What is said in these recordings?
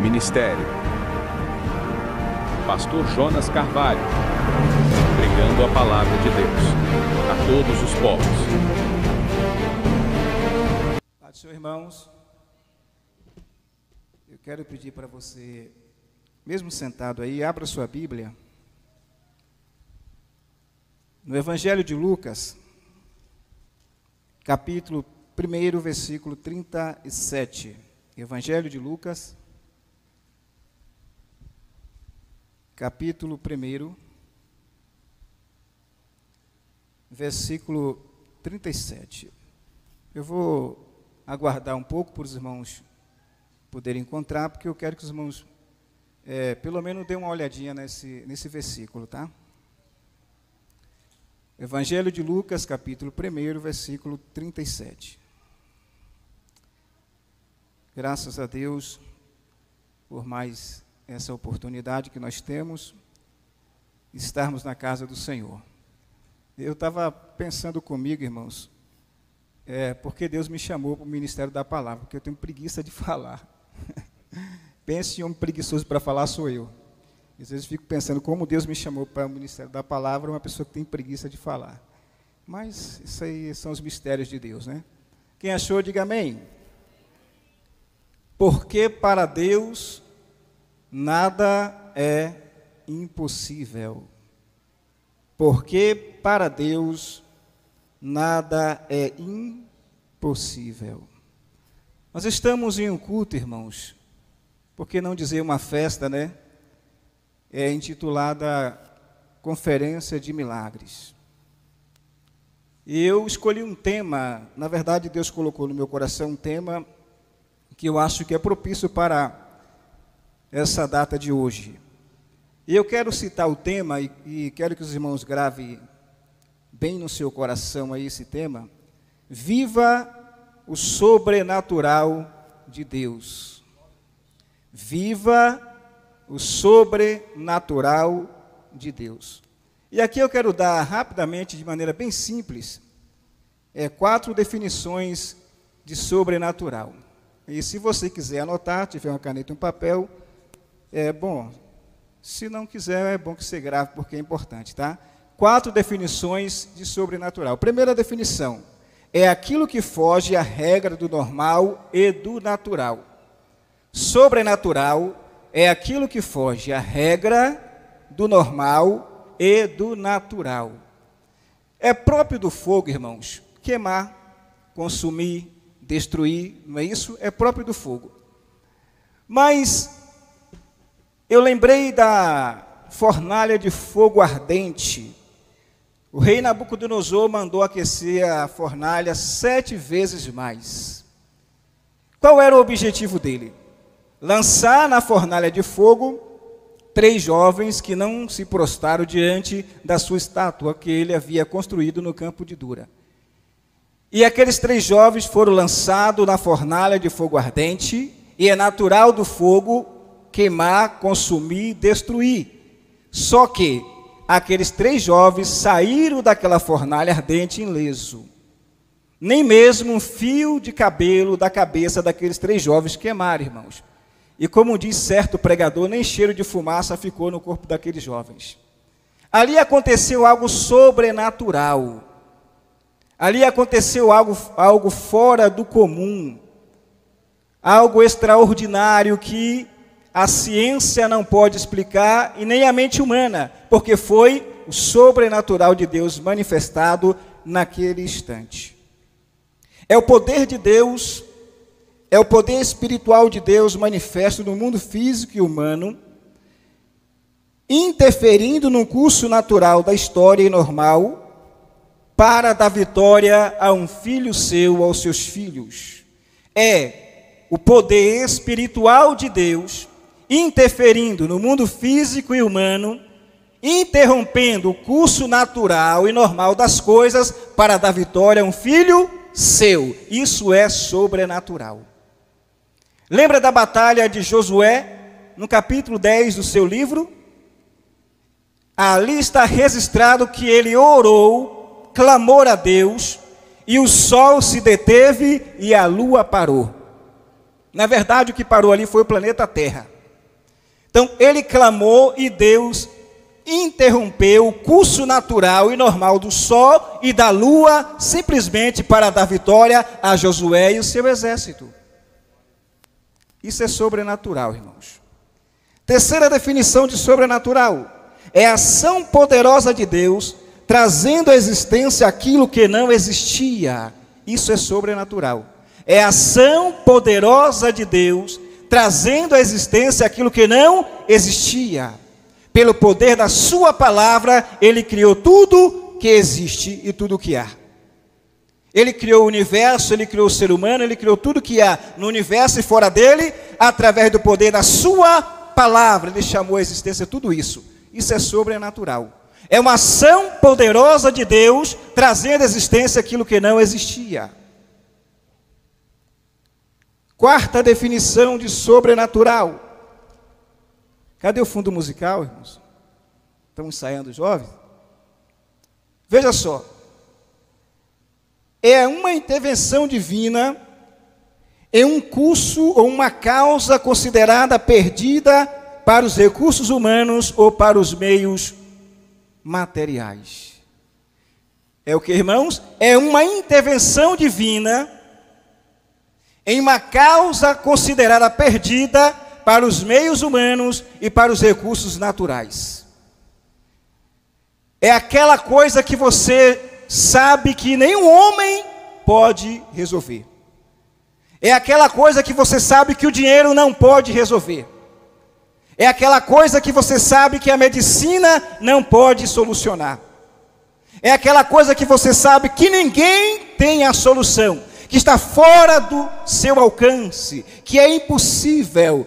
Ministério: Pastor Jonas Carvalho, pregando a palavra de Deus a todos os povos. Paz do Senhor, irmãos. Eu quero pedir para você, mesmo sentado aí, abra sua Bíblia no Evangelho de Lucas, capítulo 1, versículo 37. Evangelho de Lucas, capítulo 1, versículo 37. Eu vou aguardar um pouco para os irmãos poderem encontrar, porque eu quero que os irmãos, pelo menos, dêem uma olhadinha nesse versículo, tá? Evangelho de Lucas, capítulo 1, versículo 37. Graças a Deus por mais essa oportunidade que nós temos de estarmos na casa do Senhor. Eu estava pensando comigo, irmãos, porque Deus me chamou para o ministério da palavra, porque eu tenho preguiça de falar. Pense em um preguiçoso para falar, sou eu. Às vezes fico pensando como Deus me chamou para o ministério da palavra, uma pessoa que tem preguiça de falar. Mas isso aí são os mistérios de Deus, né? Quem achou, diga amém. Porque para Deus nada é impossível. Porque para Deus nada é impossível. Nós estamos em um culto, irmãos, por que não dizer uma festa, né? Intitulada Conferência de Milagres. E eu escolhi um tema, na verdade Deus colocou no meu coração um tema que eu acho que é propício para essa data de hoje. E eu quero citar o tema e quero que os irmãos gravem bem no seu coração aí esse tema. Viva o sobrenatural de Deus. Viva o sobrenatural de Deus. E aqui eu quero dar rapidamente, de maneira bem simples, 4 definições de sobrenatural. E se você quiser anotar, tiver uma caneta e um papel, bom. Se não quiser, é bom que você grave, porque é importante, tá? 4 definições de sobrenatural. Primeira definição, é aquilo que foge à regra do normal e do natural. Sobrenatural é aquilo que foge à regra do normal e do natural. É próprio do fogo, irmãos, queimar, consumir, destruir, não é isso? É próprio do fogo. Mas eu lembrei da fornalha de fogo ardente. O rei Nabucodonosor mandou aquecer a fornalha 7 vezes mais. Qual era o objetivo dele? Lançar na fornalha de fogo 3 jovens que não se prostraram diante da sua estátua que ele havia construído no campo de Dura. E aqueles 3 jovens foram lançados na fornalha de fogo ardente, e é natural do fogo queimar, consumir, destruir. Só que aqueles 3 jovens saíram daquela fornalha ardente ileso. Nem mesmo um fio de cabelo da cabeça daqueles 3 jovens queimaram, irmãos. E como diz certo pregador, nem cheiro de fumaça ficou no corpo daqueles jovens. Ali aconteceu algo sobrenatural. Ali aconteceu algo fora do comum. Algo extraordinário que a ciência não pode explicar e nem a mente humana, porque foi o sobrenatural de Deus manifestado naquele instante. É o poder de Deus, é o poder espiritual de Deus manifesto no mundo físico e humano, interferindo no curso natural da história e normal, para dar vitória a um filho seu, aos seus filhos. É o poder espiritual de Deus interferindo no mundo físico e humano, interrompendo o curso natural e normal das coisas para dar vitória a um filho seu. Isso é sobrenatural. Lembra da batalha de Josué, no capítulo 10 do seu livro? Ali está registrado que ele orou, clamou a Deus, e o sol se deteve e a lua parou. Na verdade, o que parou ali foi o planeta Terra. Então, ele clamou e Deus interrompeu o curso natural e normal do Sol e da Lua, simplesmente para dar vitória a Josué e o seu exército. Isso é sobrenatural, irmãos. Terceira definição de sobrenatural: é a ação poderosa de Deus, trazendo à existência aquilo que não existia. Isso é sobrenatural. É a ação poderosa de Deus, trazendo à existência aquilo que não existia. Pelo poder da sua palavra, ele criou tudo que existe e tudo que há. Ele criou o universo, ele criou o ser humano, ele criou tudo que há no universo e fora dele, através do poder da sua palavra. Ele chamou à existência tudo isso. Isso é sobrenatural. É uma ação poderosa de Deus, trazendo à existência aquilo que não existia. Quarta definição de sobrenatural. Cadê o fundo musical, irmãos? Estamos ensaiando, jovens? Veja só. É uma intervenção divina em um curso ou uma causa considerada perdida para os recursos humanos ou para os meios materiais. É o que, irmãos? É uma intervenção divina em uma causa considerada perdida para os meios humanos e para os recursos naturais. É aquela coisa que você sabe que nenhum homem pode resolver. É aquela coisa que você sabe que o dinheiro não pode resolver. É aquela coisa que você sabe que a medicina não pode solucionar. É aquela coisa que você sabe que ninguém tem a solução, que está fora do seu alcance, que é impossível.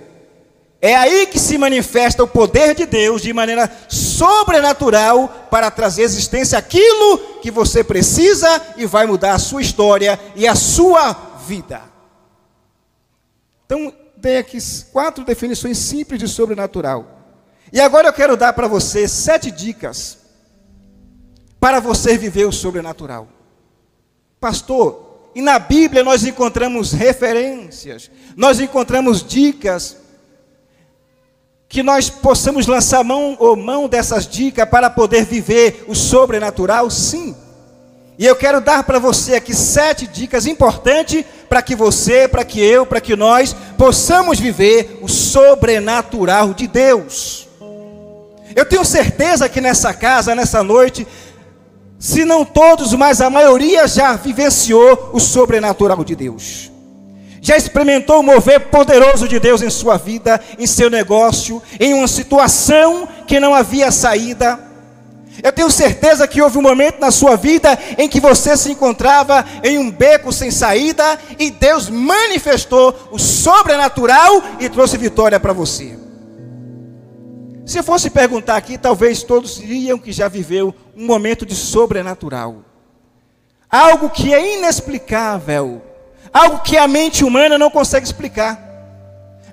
É aí que se manifesta o poder de Deus de maneira sobrenatural para trazer à existência aquilo que você precisa e vai mudar a sua história e a sua vida. Então, dei aqui 4 definições simples de sobrenatural. E agora eu quero dar para você 7 dicas para você viver o sobrenatural. Pastor, e na Bíblia nós encontramos referências, nós encontramos dicas, que nós possamos lançar mão dessas dicas para poder viver o sobrenatural? Sim. E eu quero dar para você aqui 7 dicas importantes para que você, para que eu, para que nós possamos viver o sobrenatural de Deus. Eu tenho certeza que nessa casa, nessa noite, se não todos, mas a maioria já vivenciou o sobrenatural de Deus. Já experimentou o mover poderoso de Deus em sua vida, em seu negócio, em uma situação que não havia saída. Eu tenho certeza que houve um momento na sua vida em que você se encontrava em um beco sem saída e Deus manifestou o sobrenatural e trouxe vitória para você. Se eu fosse perguntar aqui, talvez todos diriam que já viveu um momento de sobrenatural. Algo que é inexplicável. Algo que a mente humana não consegue explicar.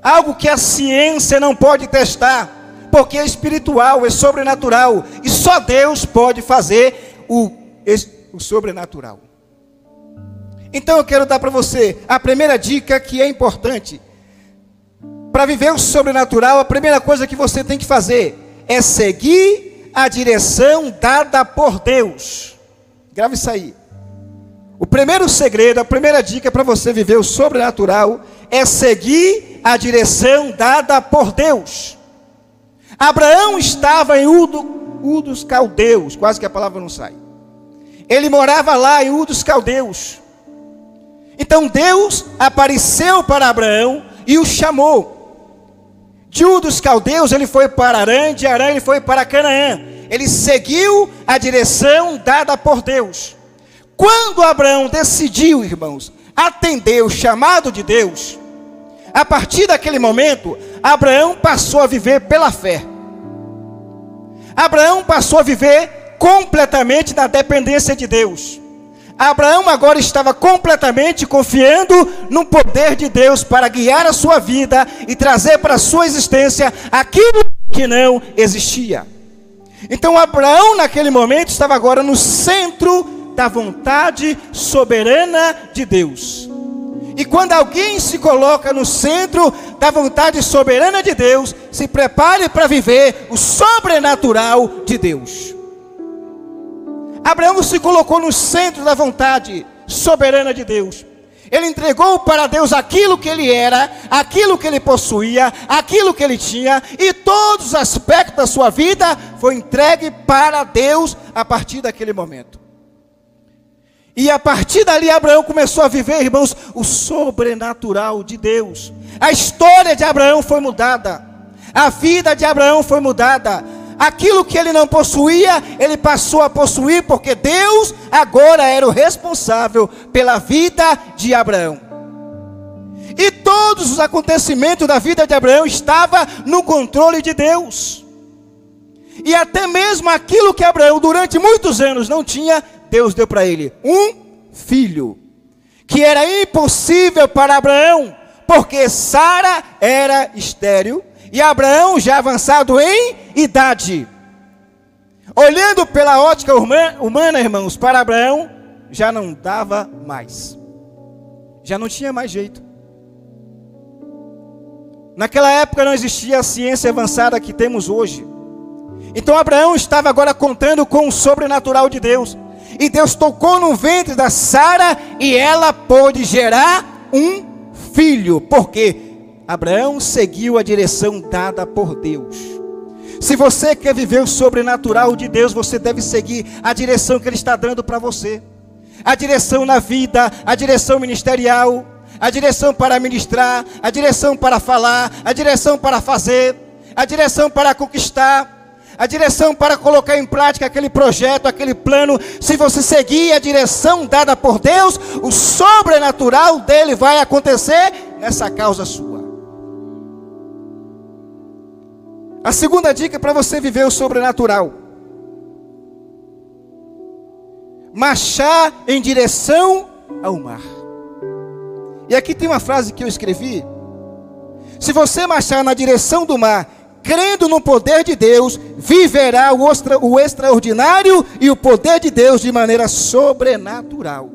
Algo que a ciência não pode testar. Porque é espiritual, é sobrenatural. E só Deus pode fazer o sobrenatural. Então eu quero dar para você a primeira dica que é importante. Para viver o sobrenatural, a primeira coisa que você tem que fazer é seguir a direção dada por Deus. Grave isso aí. O primeiro segredo, a primeira dica para você viver o sobrenatural é seguir a direção dada por Deus. Abraão estava em Ur dos Caldeus, quase que a palavra não sai. Ele morava lá em Ur dos Caldeus. Então Deus apareceu para Abraão e o chamou. De Ur dos Caldeus ele foi para Harã, de Harã ele foi para Canaã. Ele seguiu a direção dada por Deus. Quando Abraão decidiu, irmãos, atender o chamado de Deus, a partir daquele momento, Abraão passou a viver pela fé. Abraão passou a viver completamente na dependência de Deus. Abraão agora estava completamente confiando no poder de Deus para guiar a sua vida e trazer para a sua existência aquilo que não existia. Então Abraão naquele momento estava agora no centro da vontade soberana de Deus. E quando alguém se coloca no centro da vontade soberana de Deus, se prepare para viver o sobrenatural de Deus. Abraão se colocou no centro da vontade soberana de Deus. Ele entregou para Deus aquilo que ele era, aquilo que ele possuía, aquilo que ele tinha, e todos os aspectos da sua vida foi entregue para Deus a partir daquele momento. E a partir dali Abraão começou a viver, irmãos, o sobrenatural de Deus. A história de Abraão foi mudada, a vida de Abraão foi mudada. Aquilo que ele não possuía, ele passou a possuir, porque Deus agora era o responsável pela vida de Abraão. E todos os acontecimentos da vida de Abraão estavam no controle de Deus. E até mesmo aquilo que Abraão durante muitos anos não tinha, Deus deu para ele um filho, que era impossível para Abraão, porque Sara era estéril. E Abraão já avançado em idade. Olhando pela ótica humana, irmãos, para Abraão, já não dava mais. Já não tinha mais jeito. Naquela época não existia a ciência avançada que temos hoje. Então Abraão estava agora contando com o sobrenatural de Deus. E Deus tocou no ventre da Sara e ela pôde gerar um filho. Por quê? Abraão seguiu a direção dada por Deus. Se você quer viver o sobrenatural de Deus, você deve seguir a direção que Ele está dando para você. A direção na vida, a direção ministerial, a direção para ministrar, a direção para falar, a direção para fazer, a direção para conquistar, a direção para colocar em prática aquele projeto, aquele plano. Se você seguir a direção dada por Deus, o sobrenatural dele vai acontecer nessa causa sua. A segunda dica para você viver o sobrenatural: marchar em direção ao mar. E aqui tem uma frase que eu escrevi: se você marchar na direção do mar, crendo no poder de Deus, viverá o extraordinário e o poder de Deus de maneira sobrenatural.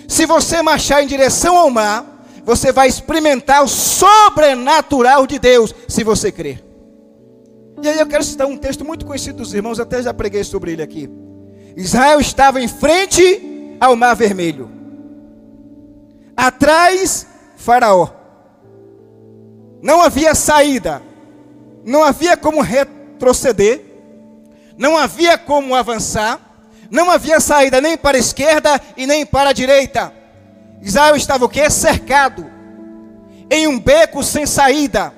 Se você marchar em direção ao mar, você vai experimentar o sobrenatural de Deus, se você crer. E aí eu quero citar um texto muito conhecido dos irmãos, até já preguei sobre ele aqui. Israel estava em frente ao Mar Vermelho. Atrás, Faraó. Não havia saída. Não havia como retroceder. Não havia como avançar. Não havia saída nem para a esquerda e nem para a direita. Israel estava o quê? Cercado. Em um beco sem saída.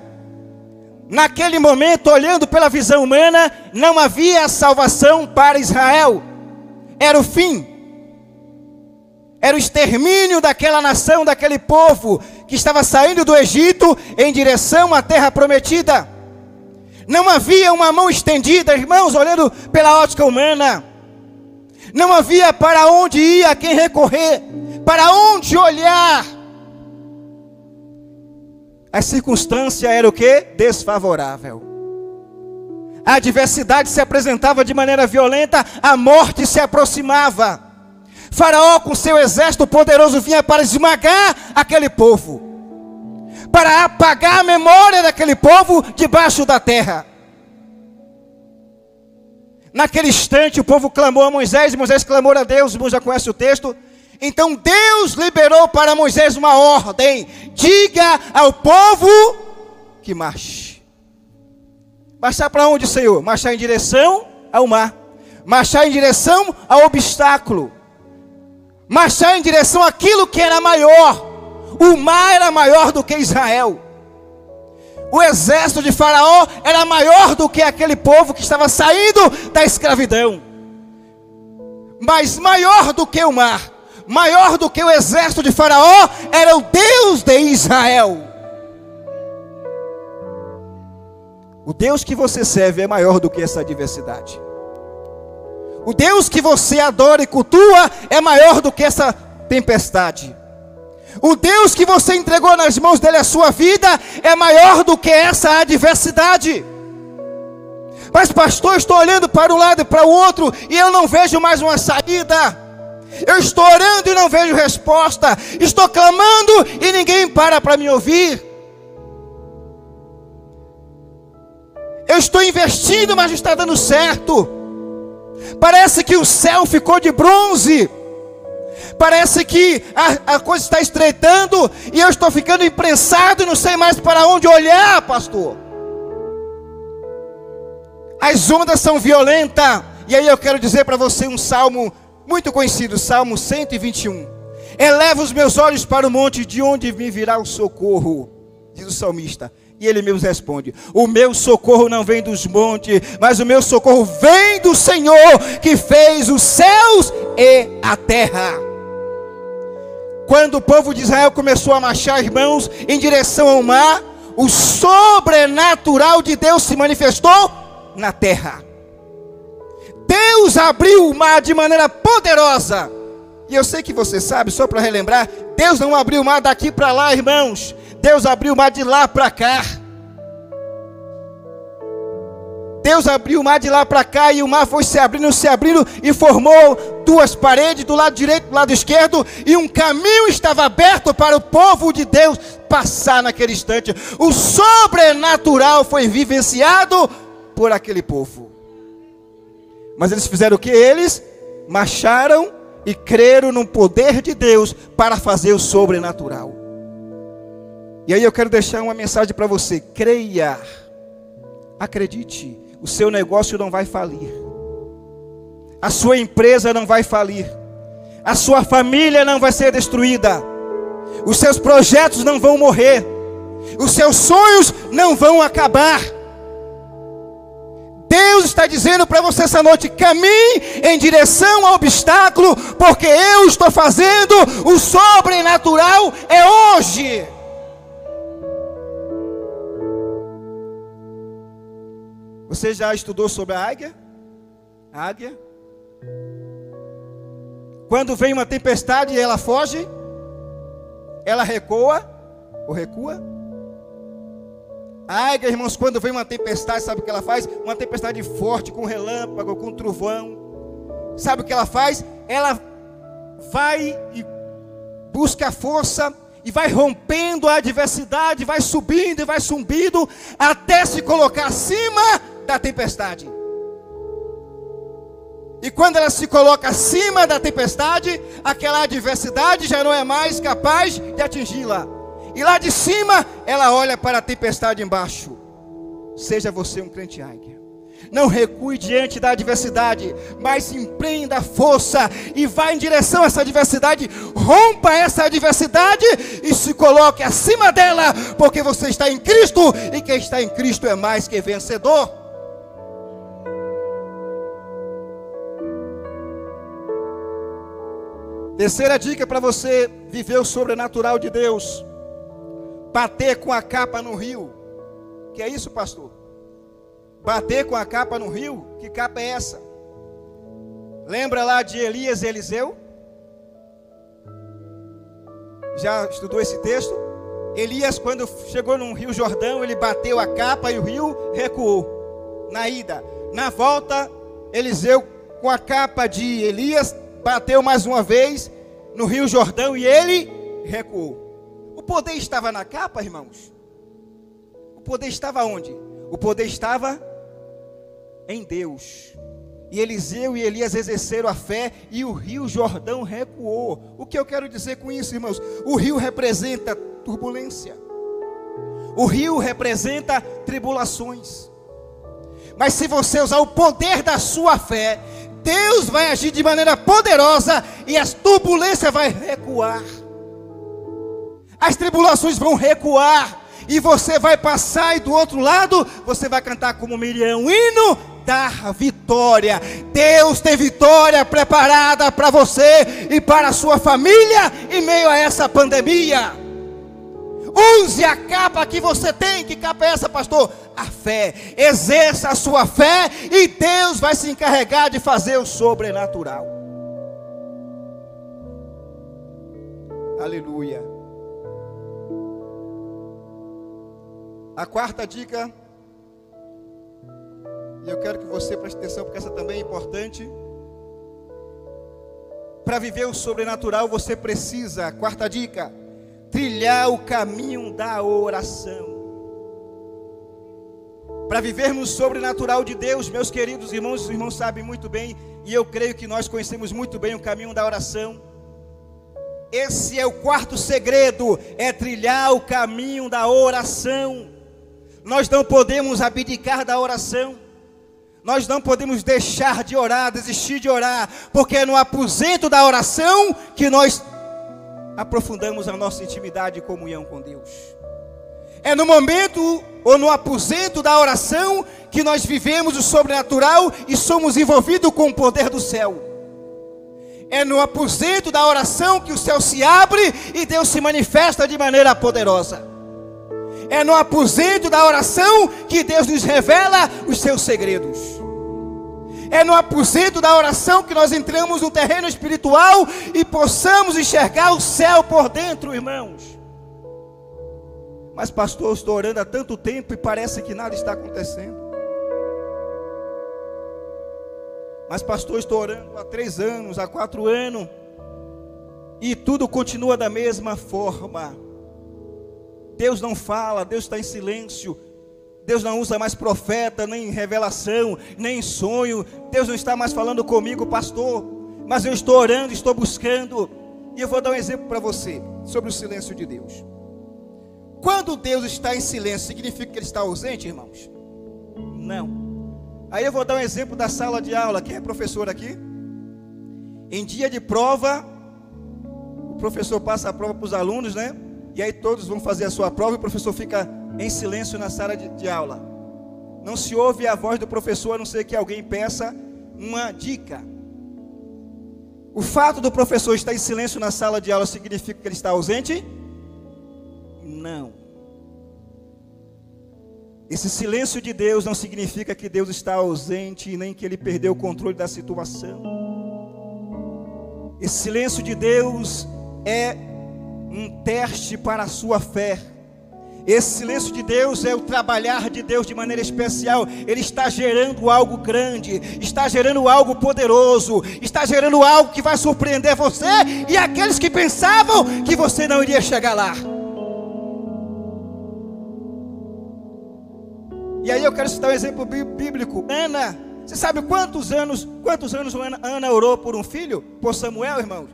Naquele momento, olhando pela visão humana, não havia salvação para Israel. Era o fim. Era o extermínio daquela nação, daquele povo que estava saindo do Egito em direção à terra prometida. Não havia uma mão estendida, irmãos, olhando pela ótica humana. Não havia para onde ir, a quem recorrer, para onde olhar. A circunstância era o quê? Desfavorável. A adversidade se apresentava de maneira violenta, a morte se aproximava. Faraó com seu exército poderoso vinha para esmagar aquele povo, para apagar a memória daquele povo debaixo da terra. Naquele instante o povo clamou a Moisés, e Moisés clamou a Deus, os irmãos já conhecem o texto. Então Deus liberou para Moisés uma ordem: diga ao povo que marche. Marchar para onde, Senhor? Marchar em direção ao mar. Marchar em direção ao obstáculo. Marchar em direção àquilo que era maior. O mar era maior do que Israel. O exército de Faraó era maior do que aquele povo que estava saindo da escravidão. Mas maior do que o mar, maior do que o exército de Faraó, era o Deus de Israel. O Deus que você serve é maior do que essa adversidade. O Deus que você adora e cultua é maior do que essa tempestade. O Deus que você entregou nas mãos dele a sua vida é maior do que essa adversidade. Mas pastor, estou olhando para um lado e para o outro e eu não vejo mais uma saída. Eu estou orando e não vejo resposta. Estou clamando e ninguém para me ouvir. Eu estou investindo, mas não está dando certo. Parece que o céu ficou de bronze. Parece que a coisa está estreitando e eu estou ficando imprensado e não sei mais para onde olhar, pastor. As ondas são violentas. E aí eu quero dizer para você um salmo muito conhecido, Salmo 121. Eleva os meus olhos para o monte, de onde me virá o socorro, diz o salmista. E ele mesmo responde: o meu socorro não vem dos montes, mas o meu socorro vem do Senhor, que fez os céus e a terra. Quando o povo de Israel começou a marchar, irmãos, em direção ao mar, o sobrenatural de Deus se manifestou na terra. Deus abriu o mar de maneira poderosa. E eu sei que você sabe, só para relembrar, Deus não abriu o mar daqui para lá, irmãos. Deus abriu o mar de lá para cá. Deus abriu o mar de lá para cá e o mar foi se abrindo e formou duas paredes, do lado direito e do lado esquerdo, e um caminho estava aberto para o povo de Deus passar naquele instante. O sobrenatural foi vivenciado por aquele povo. Mas eles fizeram o que? Eles marcharam e creram no poder de Deus para fazer o sobrenatural. E aí eu quero deixar uma mensagem para você: creia, acredite, o seu negócio não vai falir, a sua empresa não vai falir, a sua família não vai ser destruída, os seus projetos não vão morrer, os seus sonhos não vão acabar. Deus está dizendo para você essa noite: caminhe em direção ao obstáculo, porque eu estou fazendo o sobrenatural é hoje. Você já estudou sobre a águia? A águia? Quando vem uma tempestade, ela foge? Ela recua ou recua? A águia, irmãos, quando vem uma tempestade, sabe o que ela faz? Uma tempestade forte, com relâmpago, com trovão. Sabe o que ela faz? Ela vai e busca força e vai rompendo a adversidade, vai subindo e vai subindo, até se colocar acima da tempestade. E quando ela se coloca acima da tempestade, aquela adversidade já não é mais capaz de atingi-la. E lá de cima, ela olha para a tempestade embaixo. Seja você um crente águia. Não recue diante da adversidade, mas empreenda força e vá em direção a essa adversidade. Rompa essa adversidade e se coloque acima dela, porque você está em Cristo, e quem está em Cristo é mais que vencedor. Terceira dica para você viver o sobrenatural de Deus: bater com a capa no rio. Que é isso, pastor? Bater com a capa no rio? Que capa é essa? Lembra lá de Elias e Eliseu? Já estudou esse texto? Elias, quando chegou no rio Jordão, ele bateu a capa e o rio recuou. Na ida. Na volta, Eliseu, com a capa de Elias, bateu mais uma vez no rio Jordão e ele recuou. O poder estava na capa, irmãos? O poder estava onde? O poder estava em Deus. E Eliseu e Elias exerceram a fé e o rio Jordão recuou. O que eu quero dizer com isso, irmãos? O rio representa turbulência. O rio representa tribulações. Mas se você usar o poder da sua fé, Deus vai agir de maneira poderosa e as turbulências vão recuar. As tribulações vão recuar e você vai passar, e do outro lado você vai cantar como Miriam, o hino da vitória. Deus tem vitória preparada para você e para a sua família em meio a essa pandemia. Use a capa que você tem. Que capa é essa, pastor? A fé. Exerça a sua fé e Deus vai se encarregar de fazer o sobrenatural. Aleluia. A quarta dica, e eu quero que você preste atenção porque essa também é importante. Para viver o sobrenatural, você precisa, quarta dica, trilhar o caminho da oração. Para vivermos o sobrenatural de Deus, meus queridos irmãos, os irmãos sabem muito bem, e eu creio que nós conhecemos muito bem o caminho da oração. Esse é o quarto segredo, é trilhar o caminho da oração. Nós não podemos abdicar da oração. Nós não podemos deixar de orar, desistir de orar, porque é no aposento da oração que nós aprofundamos a nossa intimidade e comunhão com Deus. É no momento ou no aposento da oração que nós vivemos o sobrenatural e somos envolvidos com o poder do céu. É no aposento da oração que o céu se abre e Deus se manifesta de maneira poderosa. É no aposento da oração que Deus nos revela os seus segredos. É no aposento da oração que nós entramos no terreno espiritual e possamos enxergar o céu por dentro, irmãos. Mas pastor, eu estou orando há tanto tempo e parece que nada está acontecendo. Mas pastor, eu estou orando há 3 anos, há 4 anos, e tudo continua da mesma forma. Deus não fala, Deus está em silêncio. Deus não usa mais profeta, nem revelação, nem sonho. Deus não está mais falando comigo, pastor. Mas eu estou orando, estou buscando. E eu vou dar um exemplo para você sobre o silêncio de Deus. Quando Deus está em silêncio, significa que Ele está ausente, irmãos? Não. Aí eu vou dar um exemplo da sala de aula. Quem é professor aqui? Em dia de prova, o professor passa a prova para os alunos, né? E aí todos vão fazer a sua prova e o professor fica em silêncio na sala de aula. Não se ouve a voz do professor, a não ser que alguém peça uma dica. O fato do professor estar em silêncio na sala de aula significa que ele está ausente? Não. Esse silêncio de Deus não significa que Deus está ausente, nem que Ele perdeu o controle da situação. Esse silêncio de Deus é um teste para a sua fé. Esse silêncio de Deus é o trabalhar de Deus de maneira especial. Ele está gerando algo grande, está gerando algo poderoso, está gerando algo que vai surpreender você e aqueles que pensavam que você não iria chegar lá. E aí eu quero citar um exemplo bíblico. Ana, você sabe quantos anos Ana orou por um filho? Por Samuel, irmãos?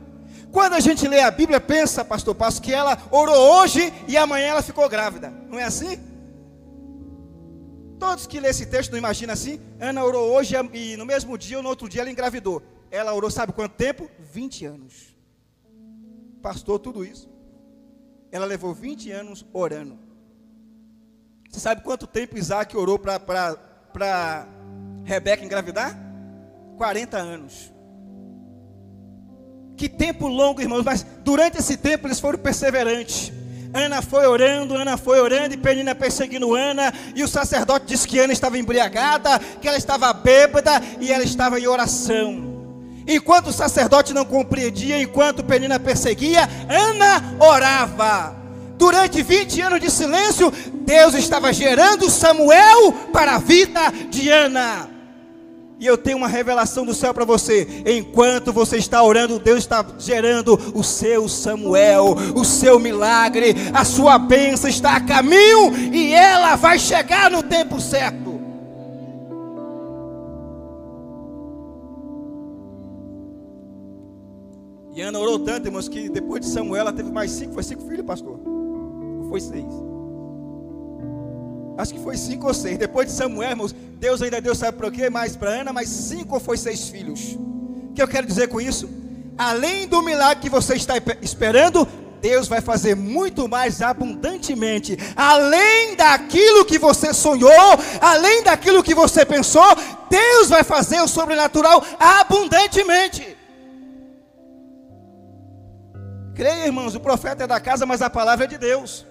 Quando a gente lê a Bíblia, pensa, pastor Passo, que ela orou hoje e amanhã ela ficou grávida. Não é assim? Todos que lêem esse texto não imaginam assim. Ana orou hoje e no mesmo dia ou no outro dia ela engravidou. Ela orou sabe quanto tempo? 20 anos. Pastor, tudo isso. Ela levou 20 anos orando. Você sabe quanto tempo Isaac orou para Rebeca engravidar? 40 anos. Que tempo longo, irmãos, mas durante esse tempo eles foram perseverantes. Ana foi orando, e Penina perseguindo Ana, e o sacerdote disse que Ana estava embriagada, que ela estava bêbada, e ela estava em oração. Enquanto o sacerdote não compreendia, enquanto Penina perseguia, Ana orava. Durante 20 anos de silêncio, Deus estava gerando Samuel para a vida de Ana. E eu tenho uma revelação do céu para você. Enquanto você está orando, Deus está gerando o seu Samuel, o seu milagre. A sua bênção está a caminho e ela vai chegar no tempo certo. E Ana orou tanto, irmãos, que depois de Samuel ela teve mais 5. Foi 5 filhos, pastor? Ou foi 6? Acho que foi 5 ou 6. Depois de Samuel, irmãos, Deus ainda deu, sabe por quê? Mais para Ana, mais 5 ou foi 6 filhos. O que eu quero dizer com isso? Além do milagre que você está esperando, Deus vai fazer muito mais abundantemente. Além daquilo que você sonhou, além daquilo que você pensou, Deus vai fazer o sobrenatural abundantemente. Creia, irmãos, o profeta é da casa, mas a palavra é de Deus.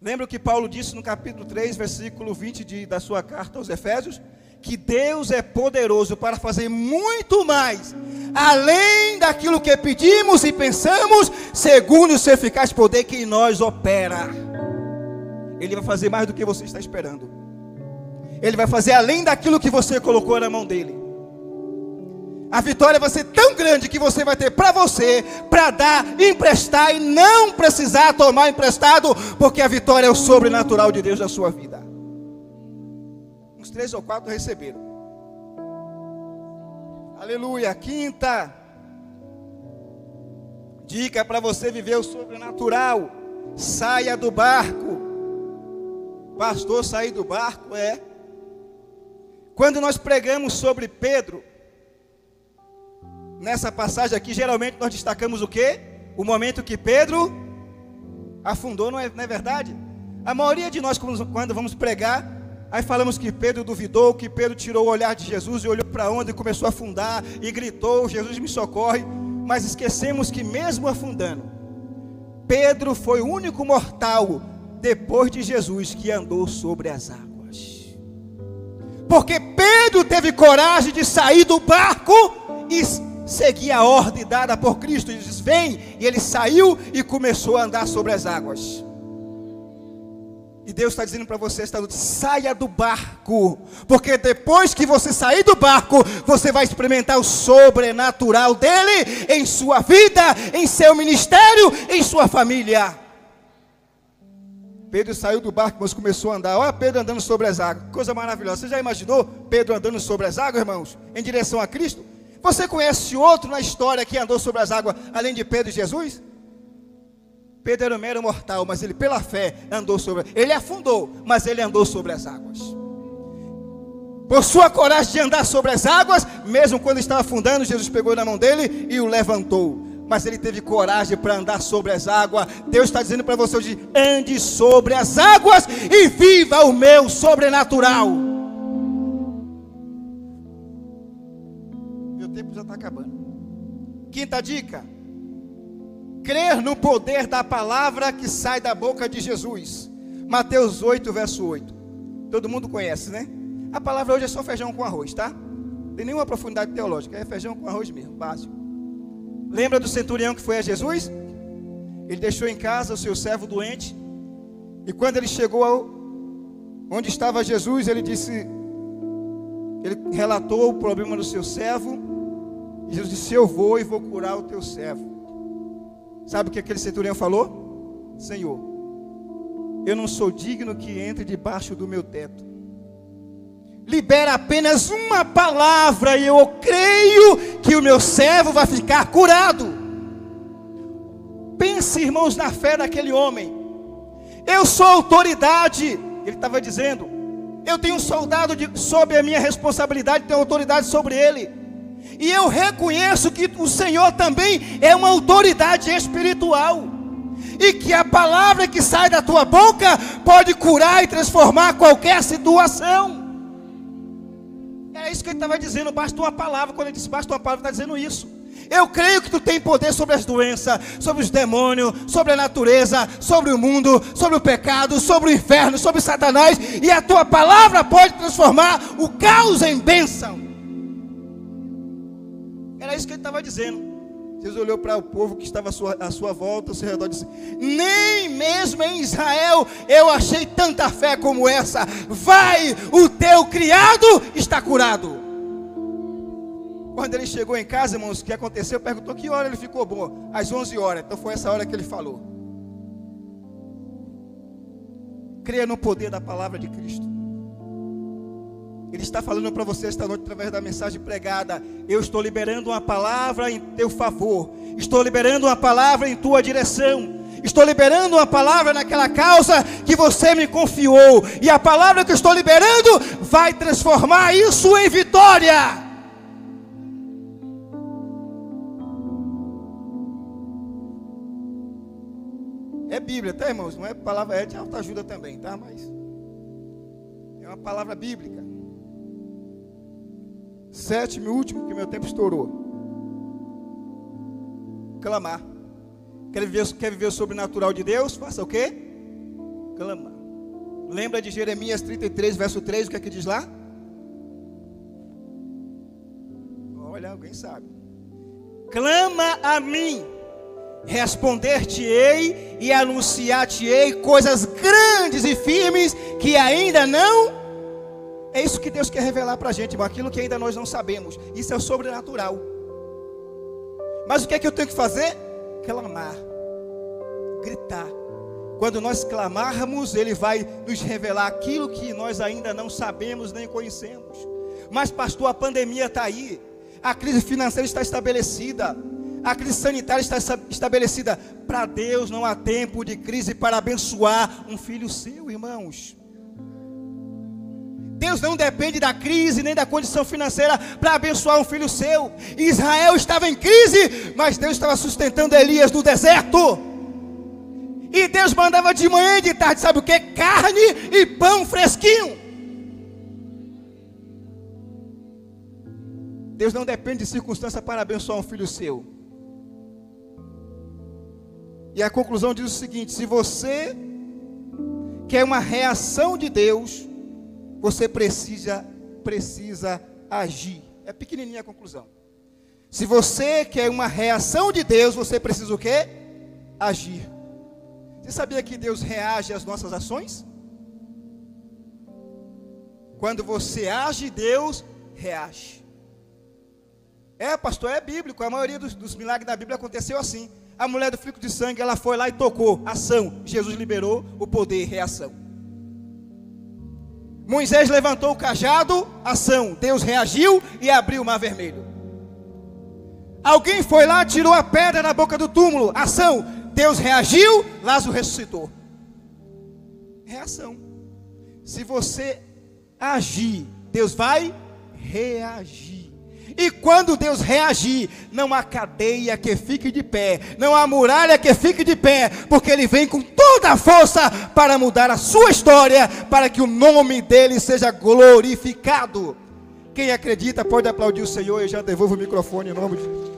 Lembra o que Paulo disse no capítulo 3, versículo 20 da sua carta aos Efésios? Que Deus é poderoso para fazer muito mais, além daquilo que pedimos e pensamos, segundo o seu eficaz poder que em nós opera. Ele vai fazer mais do que você está esperando. Ele vai fazer além daquilo que você colocou na mão dele. A vitória vai ser tão grande que você vai ter para você, para dar, emprestar e não precisar tomar emprestado, porque a vitória é o sobrenatural de Deus na sua vida. Uns 3 ou 4 receberam. Aleluia. Quinta dica para você viver o sobrenatural: saia do barco. Pastor, sair do barco quando nós pregamos sobre Pedro, nessa passagem aqui, geralmente nós destacamos o quê? O momento que Pedro afundou, não é verdade? A maioria de nós, quando vamos pregar, aí falamos que Pedro duvidou, que Pedro tirou o olhar de Jesus e olhou para a onda e começou a afundar e gritou: Jesus me socorre. Mas esquecemos que mesmo afundando, Pedro foi o único mortal depois de Jesus que andou sobre as águas. Porque Pedro teve coragem de sair do barco e seguir a ordem dada por Cristo. Ele disse: vem, e ele saiu e começou a andar sobre as águas. E Deus está dizendo para você esta noite: saia do barco, porque depois que você sair do barco, você vai experimentar o sobrenatural dele em sua vida, em seu ministério, em sua família. Pedro saiu do barco, mas começou a andar. Olha Pedro andando sobre as águas, coisa maravilhosa. Você já imaginou Pedro andando sobre as águas, irmãos, em direção a Cristo? Você conhece outro na história que andou sobre as águas, além de Pedro e Jesus? Pedro era um mero mortal, mas ele pela fé andou sobre. Ele afundou, mas ele andou sobre as águas. Por sua coragem de andar sobre as águas, mesmo quando estava afundando, Jesus pegou na mão dele e o levantou. Mas ele teve coragem para andar sobre as águas. Deus está dizendo para você hoje: ande sobre as águas e viva o meu sobrenatural. Meu tempo já está acabando. Quinta dica: crer no poder da palavra que sai da boca de Jesus. Mateus 8, verso 8. Todo mundo conhece, né? A palavra hoje é só feijão com arroz, tá? Não tem nenhuma profundidade teológica, é feijão com arroz mesmo, básico. Lembra do centurião que foi a Jesus? Ele deixou em casa o seu servo doente. E quando ele chegou onde estava Jesus, ele relatou o problema do seu servo. E Jesus disse: eu vou e vou curar o teu servo. Sabe o que aquele centurião falou? Senhor, eu não sou digno que entre debaixo do meu teto. Libera apenas uma palavra e eu creio que o meu servo vai ficar curado. Pense, irmãos, na fé daquele homem. Eu sou autoridade, ele estava dizendo. Eu tenho um soldado sob a minha responsabilidade, tenho autoridade sobre ele. E eu reconheço que o Senhor também é uma autoridade espiritual. E que a palavra que sai da tua boca pode curar e transformar qualquer situação. É isso que ele estava dizendo, basta uma palavra. Quando ele disse basta uma palavra, está dizendo isso. Eu creio que tu tem poder sobre as doenças, sobre os demônios, sobre a natureza, sobre o mundo, sobre o pecado, sobre o inferno, sobre Satanás. E a tua palavra pode transformar o caos em bênção. Era isso que ele estava dizendo. Jesus olhou para o povo que estava à sua volta, ao seu redor, e disse: nem mesmo em Israel eu achei tanta fé como essa. Vai, o teu criado está curado. Quando ele chegou em casa, irmãos, o que aconteceu? Perguntou que hora ele ficou bom. Às 11 horas, então foi essa hora que ele falou. Creia no poder da palavra de Cristo. Ele está falando para você esta noite através da mensagem pregada. Eu estou liberando uma palavra em teu favor. Estou liberando uma palavra em tua direção. Estou liberando uma palavra naquela causa que você me confiou. E a palavra que eu estou liberando vai transformar isso em vitória. É Bíblia, tá, irmãos? Não é palavra, é de autoajuda também, tá? Mas é uma palavra bíblica. Sétimo e último, que meu tempo estourou. Clamar. Quer viver o sobrenatural de Deus? Faça o quê? Clamar. Lembra de Jeremias 33, verso 3, o que é que diz lá? Olha, alguém sabe. Clama a mim, responder-te-ei e anunciar-te-ei coisas grandes e firmes que ainda não É isso que Deus quer revelar para a gente, irmão, aquilo que ainda nós não sabemos. Isso é o sobrenatural. Mas o que é que eu tenho que fazer? Clamar, gritar. Quando nós clamarmos, Ele vai nos revelar aquilo que nós ainda não sabemos nem conhecemos. Mas pastor, a pandemia está aí, a crise financeira está estabelecida, a crise sanitária está estabelecida. Para Deus não há tempo de crise para abençoar um filho seu, irmãos. Deus não depende da crise nem da condição financeira para abençoar um filho seu. Israel estava em crise, mas Deus estava sustentando Elias no deserto. E Deus mandava de manhã e de tarde, sabe o que? Carne e pão fresquinho. Deus não depende de circunstância para abençoar um filho seu. E a conclusão diz o seguinte: se você quer uma reação de Deus, você precisa agir. É pequenininha a conclusão. Se você quer uma reação de Deus, você precisa o quê? Agir. Você sabia que Deus reage às nossas ações? Quando você age, Deus reage. Pastor, é bíblico. A maioria dos milagres da Bíblia aconteceu assim. A mulher do fluxo de sangue, ela foi lá e tocou. Ação. Jesus liberou o poder, reação. Moisés levantou o cajado, ação. Deus reagiu e abriu o mar vermelho. Alguém foi lá, tirou a pedra da boca do túmulo, ação. Deus reagiu, Lázaro ressuscitou. Reação. Se você agir, Deus vai reagir. E quando Deus reagir, não há cadeia que fique de pé, não há muralha que fique de pé, porque Ele vem com toda a força para mudar a sua história, para que o nome dEle seja glorificado. Quem acredita pode aplaudir o Senhor. Eu já devolvo o microfone em nome de